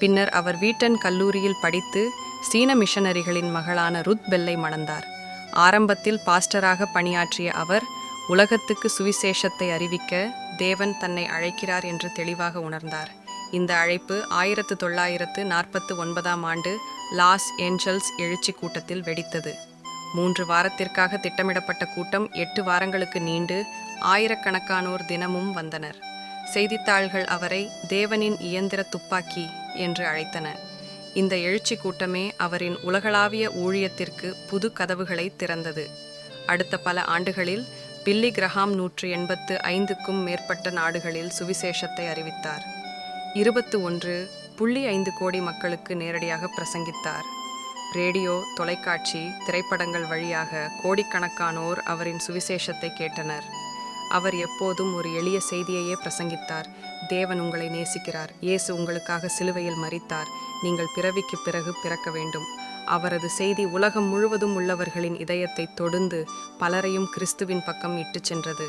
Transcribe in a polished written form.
பின்னர் அவர் வீட்டன் கல்லூரியில் படித்து சீன மிஷனரிகளின் மகளான ருத் பெல்லை மணந்தார். ஆரம்பத்தில் பாஸ்டராக பணியாற்றிய அவர் உலகத்துக்கு சுவிசேஷத்தை அறிவிக்க தேவன் தன்னை அழைக்கிறார் என்று தெளிவாக உணர்ந்தார். இந்த அழைப்பு 1949ஆம் ஆண்டு லாஸ் ஏஞ்சல்ஸ் எழுச்சி கூட்டத்தில் வெடித்தது. 3 வாரத்திற்காக திட்டமிடப்பட்ட கூட்டம் 8 வாரங்களுக்கு நீண்டு ஆயிரக்கணக்கானோர் தினமும் வந்தனர். செய்தித்தாள்கள் அவரை தேவனின் இயந்திர துப்பாக்கி என்று அழைத்தன. இந்த எழுச்சி கூட்டமே அவரின் உலகளாவிய ஊழியத்திற்கு புது கதவுகளை திறந்தது. அடுத்த பல ஆண்டுகளில் பில்லி கிரஹாம் 185க்கும் மேற்பட்ட நாடுகளில் சுவிசேஷத்தை அறிவித்தார். 21.5 கோடி மக்களுக்கு நேரடியாக பிரசங்கித்தார். ரேடியோ, தொலைக்காட்சி, திரைப்படங்கள் வழியாக கோடிக்கணக்கானோர் அவரின் சுவிசேஷத்தை கேட்டனர். அவர் எப்போதும் ஒரு எளிய செய்தியையே பிரசங்கித்தார். தேவன் உங்களை நேசிக்கிறார். இயேசு உங்களுக்காக சிலுவையில் மரித்தார். நீங்கள் பிறவிக்கு பிறகு பிறக்க வேண்டும். அவரது செய்தி உலகம் முழுவதும் உள்ளவர்களின் இதயத்தை தொடுந்து பலரையும் கிறிஸ்துவின் பக்கம் இட்டுச் சென்றது.